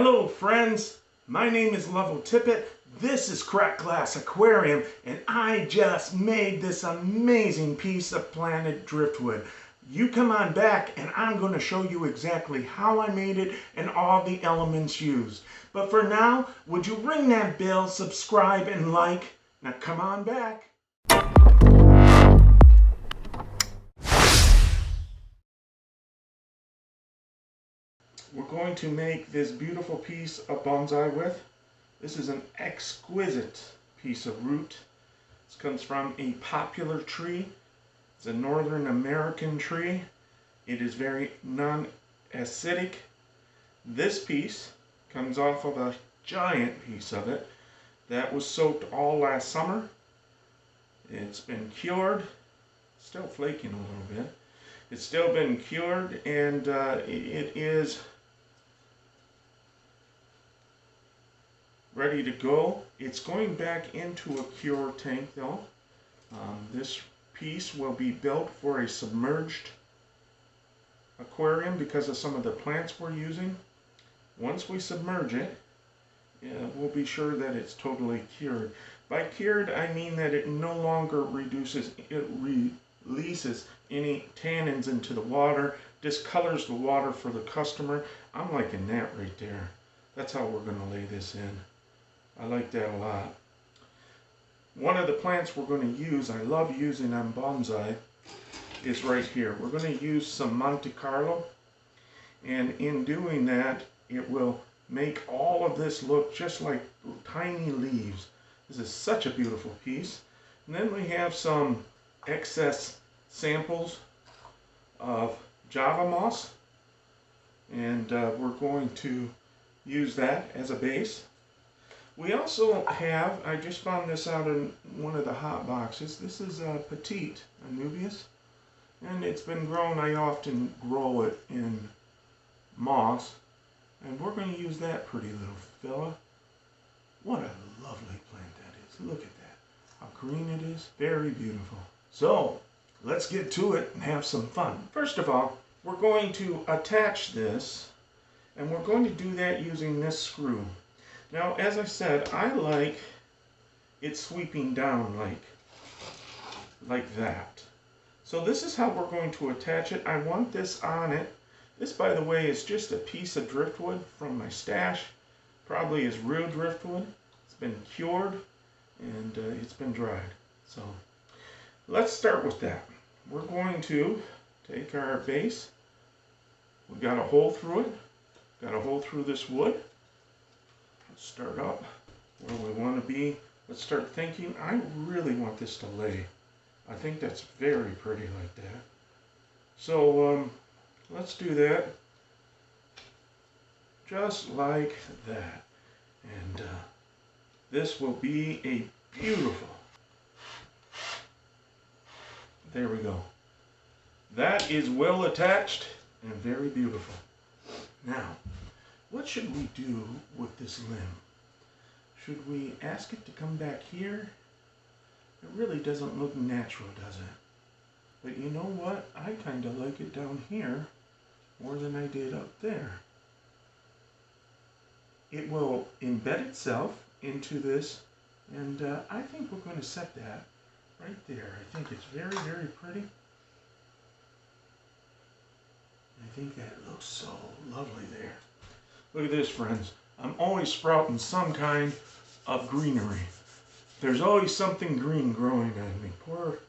Hello friends, my name is Lovell Tippett, this is Crackedglass Aquarium, and I just made this amazing piece of planted driftwood. You come on back and I'm going to show you exactly how I made it and all the elements used. But for now, would you ring that bell, subscribe, and like? Now come on back. We're going to make this beautiful piece of bonsai with. This is an exquisite piece of root. This comes from a popular tree. It's a Northern American tree. It is very non-acidic. This piece comes off of a giant piece of it that was soaked all last summer. It's been cured, still flaking a little bit. It's still been cured, and it is ready to go. It's going back into a cure tank though. This piece will be built for a submerged aquarium because of some of the plants we're using. Once we submerge it, we'll be sure that it's totally cured. By cured, I mean that it no longer releases any tannins into the water, discolors the water for the customer. I'm liking that right there. That's how we're going to lay this in. I like that a lot. One of the plants we're going to use, I love using on bonsai, is right here. We're going to use some Monte Carlo, and in doing that, it will make all of this look just like tiny leaves. This is such a beautiful piece. And then we have some excess samples of Java moss, and we're going to use that as a base. We also have, I just found this out in one of the hot boxes. This is a petite Anubias, and it's been grown. I often grow it in moss, and we're going to use that pretty little fella. What a lovely plant that is. Look at that. How green it is. Very beautiful. So, let's get to it and have some fun. First of all, we're going to attach this, and we're going to do that using this screw. Now, as I said, I like it sweeping down like that. So this is how we're going to attach it. I want this on it. This, by the way, is just a piece of driftwood from my stash. Probably is real driftwood. It's been cured and it's been dried. So let's start with that. We're going to take our base. We've got a hole through it. Got a hole through this wood. Let's start up where we want to be. Let's start thinking. I really want this to lay. I think that's very pretty like that. So let's do that just like that. And this will be a beautiful. There we go. That is well attached and very beautiful. Now, what should we do with this limb? Should we ask it to come back here? It really doesn't look natural, does it? But you know what? I kind of like it down here more than I did up there. It will embed itself into this, and I think we're going to set that right there. I think it's very, very pretty. I think that looks so lovely there. Look at this, friends. I'm always sprouting some kind of greenery. There's always something green growing on me. Poor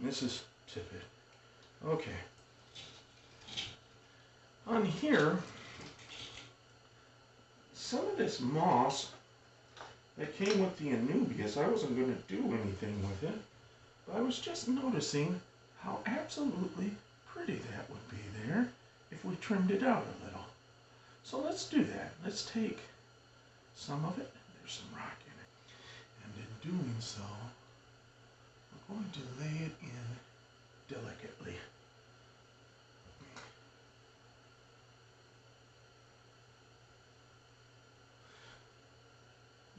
Mrs. Tippett. Okay. On here, some of this moss that came with the Anubias, I wasn't going to do anything with it, but I was just noticing how absolutely pretty that would be there if we trimmed it out a little. So let's do that. Let's take some of it. There's some rock in it. And in doing so, we're going to lay it in delicately.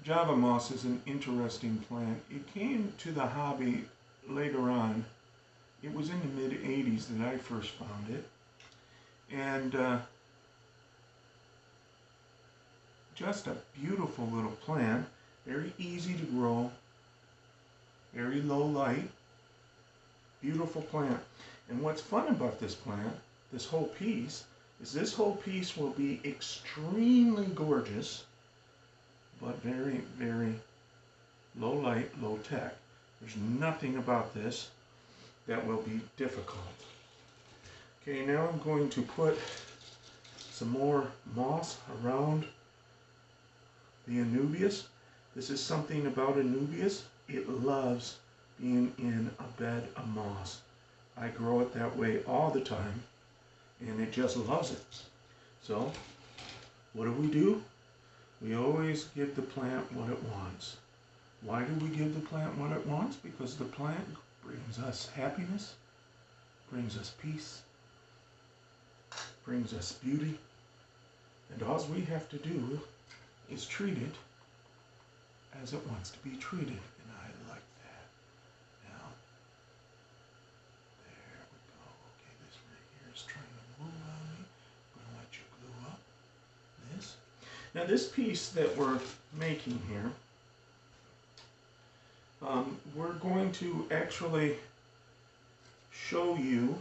Java moss is an interesting plant. It came to the hobby later on. It was in the mid-'80s that I first found it. And Just a beautiful little plant, very easy to grow, very low light, beautiful plant. And what's fun about this plant, this whole piece, is this whole piece will be extremely gorgeous, but very, very low light, low tech. There's nothing about this that will be difficult. Okay, now I'm going to put some more moss around the Anubias. This is something about Anubias. It loves being in a bed of moss. I grow it that way all the time, and it just loves it. So, what do? We always give the plant what it wants. Why do we give the plant what it wants? Because the plant brings us happiness, brings us peace, brings us beauty, and all we have to do is treat it as it wants to be treated. And I like that. Now, there we go. Okay, this right here is trying to move on me. I'm going to let you glue up this. Now this piece that we're making here, we're going to actually show you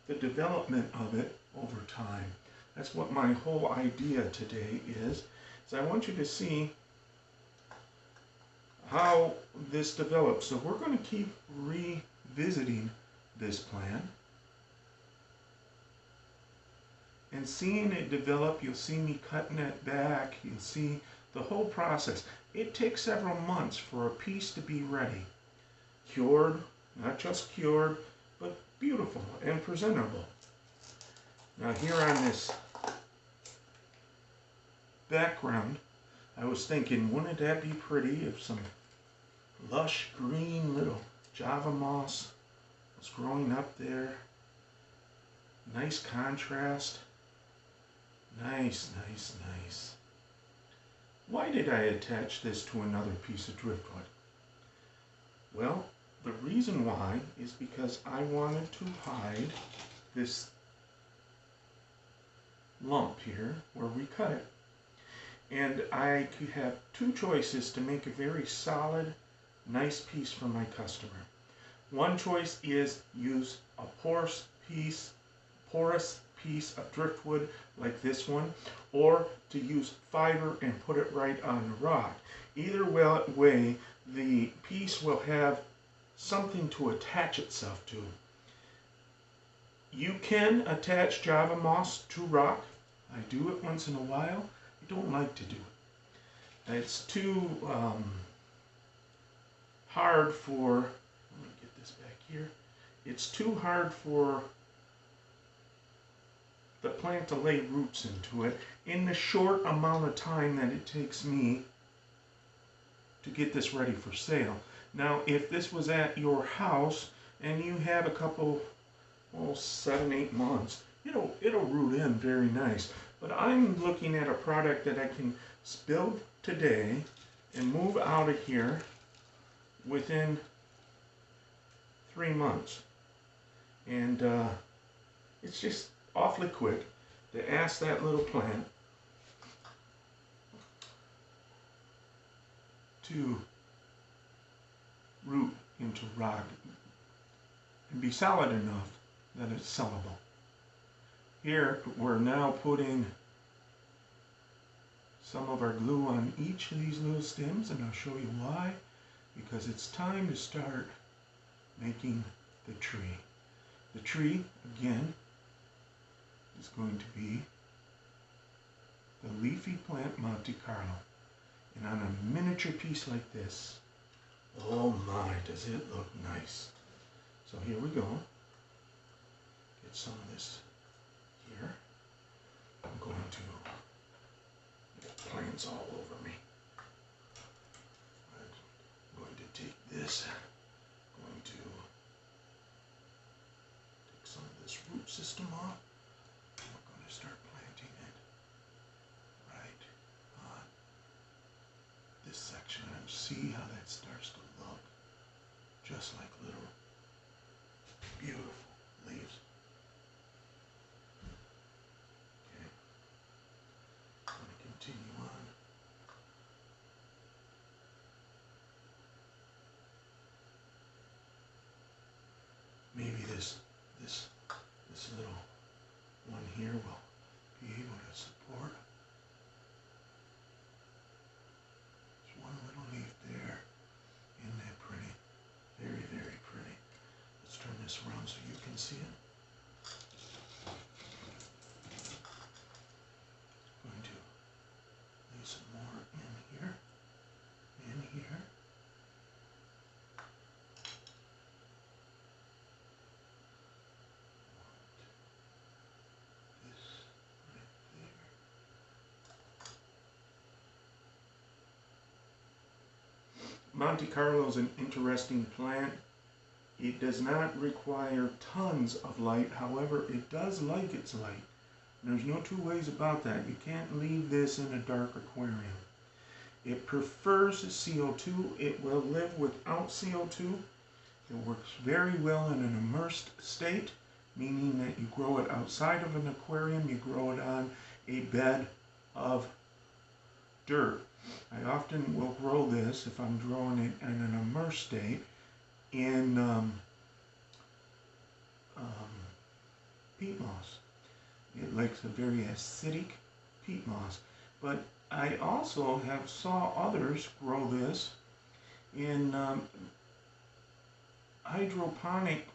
the development of it over time. That's what my whole idea today is I want you to see how this develops. So we're going to keep revisiting this plant and seeing it develop. You'll see me cutting it back. You'll see the whole process. It takes several months for a piece to be ready. Cured, not just cured, but beautiful and presentable. Now here on this background, I was thinking, wouldn't that be pretty if some lush green little Java moss was growing up there? Nice contrast. Nice, nice, nice. Why did I attach this to another piece of driftwood? Well, the reason why is because I wanted to hide this lump here where we cut it. And I could have two choices to make a very solid, nice piece for my customer. One choice is use a porous piece of driftwood like this one, or to use fiber and put it right on the rock. Either way, the piece will have something to attach itself to. You can attach Java moss to rock. I do it once in a while. I don't like to do it. It's too hard for, let me get this back here. It's too hard for the plant to lay roots into it in the short amount of time that it takes me to get this ready for sale. Now, if this was at your house and you have a couple, 7, 8 months, it'll root in very nice. But I'm looking at a product that I can build today and move out of here within 3 months. And it's just awfully quick to ask that little plant to root into rock and be solid enough that it's sellable. Here we're now putting some of our glue on each of these little stems, and I'll show you why. Because it's time to start making the tree. The tree, again, is going to be the leafy plant Monte Carlo. And on a miniature piece like this, oh my, does it look nice. So here we go. Get some of this here. I'm going to get plants all over me. I'm going to take this, I'm going to take some of this root system off. We're going to start planting it right on this section and see how that starts to look just like little beautiful leaves. Okay, I'm going to continue on this around so you can see it. Going to lay some more in here, and here. This right there. Monte Carlo is an interesting plant. It does not require tons of light, however, it does like its light. There's no two ways about that. You can't leave this in a dark aquarium. It prefers CO2. It will live without CO2. It works very well in an immersed state, meaning that you grow it outside of an aquarium, you grow it on a bed of dirt. I often will grow this, if I'm growing it in an immersed state, in peat moss. It likes a very acidic peat moss. But I also have saw others grow this in hydroponic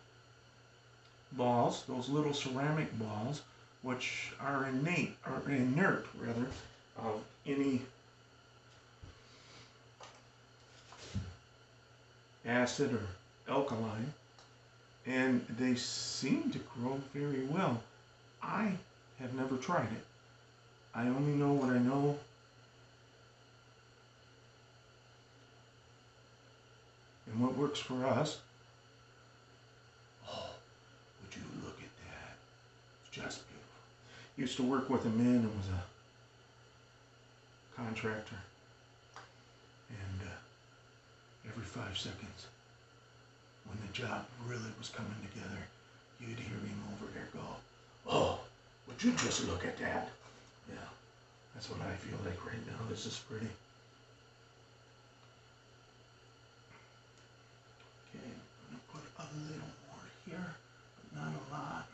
balls, those little ceramic balls, which are inert rather, of any acid or alkaline, and they seem to grow very well. I have never tried it. I only know what I know. And what works for us. Oh, would you look at that? It's just beautiful. Used to work with a man who was a contractor. And every 5 seconds, when the job really was coming together, you'd hear him over there go, "Oh, would you just look at that?" Yeah, that's what I feel like right now. This is pretty. Okay, I'm going to put a little more here, but not a lot.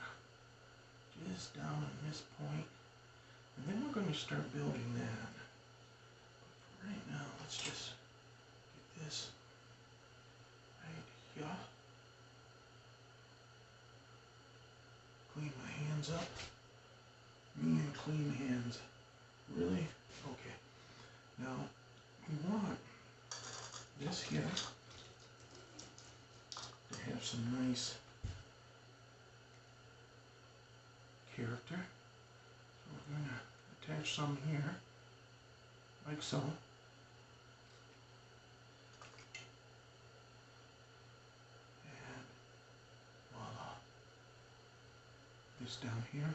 Just down on this point. And then we're going to start building that. But for right now, let's just get this right here. Clean my hands up. Me and clean hands. Really? Okay. Now, we want this here to have some nice character. So we're going to attach some here, like so. And voila. This down here.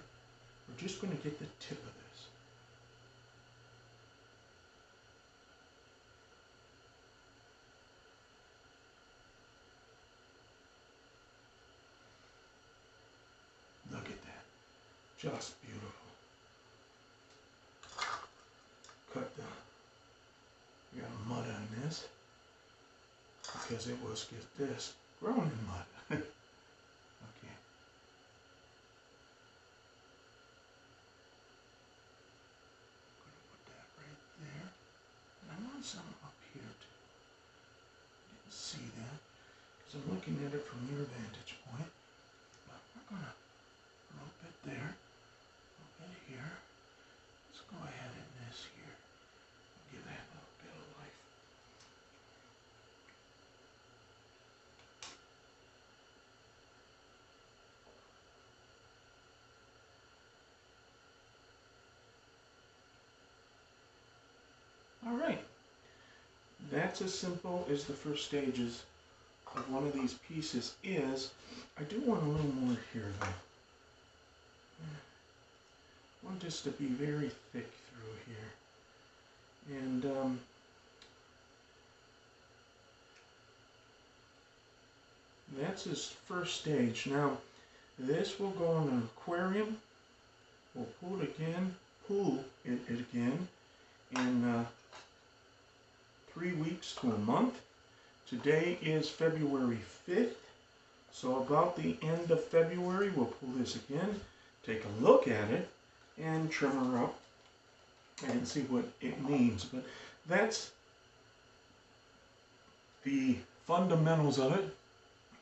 We're just going to get the tip of this. Look at that. Just beautiful. Cut the, we got mud on this because it was this grown in mud. Okay. Put that right there. And I want some up here too. Didn't see that because I'm looking at it from your vantage point. But we're going to a little bit there, a little bit here. Let's go ahead in this here. Give that a little bit of life. All right. That's as simple as the first stages of one of these pieces is. I do want a little more here though. I want this to be very thick through here. And that's his first stage. Now this will go in an aquarium. We'll pull it again in 3 weeks to a month. Today is February 5th. So about the end of February, we'll pull this again, take a look at it, and trim her up and see what it means. But that's the fundamentals of it.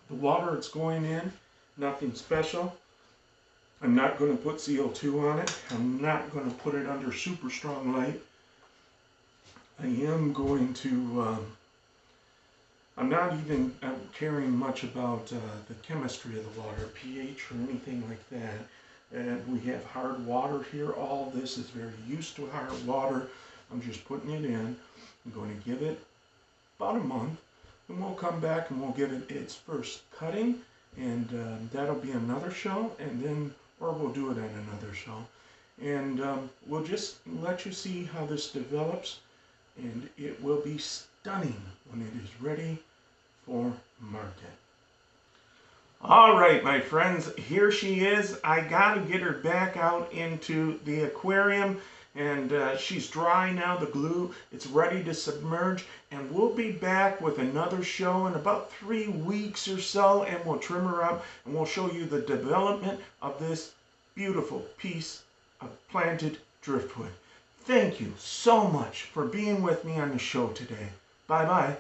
The water it's going in Nothing special. I'm not going to put CO2 on it. I'm not going to put it under super strong light. I am going to, I'm not even caring much about the chemistry of the water, pH or anything like that. And we have hard water here. All this is very used to hard water. I'm just putting it in. I'm going to give it about a month, and we'll come back and we'll give it its first cutting, and that'll be another show, and then, or we'll do it at another show. And we'll just let you see how this develops, and it will be stunning when it is ready for market. All right, my friends, here she is. I got to get her back out into the aquarium, and she's dry now, the glue. It's ready to submerge, and we'll be back with another show in about 3 weeks or so, and we'll trim her up, and we'll show you the development of this beautiful piece of planted driftwood. Thank you so much for being with me on the show today. Bye-bye.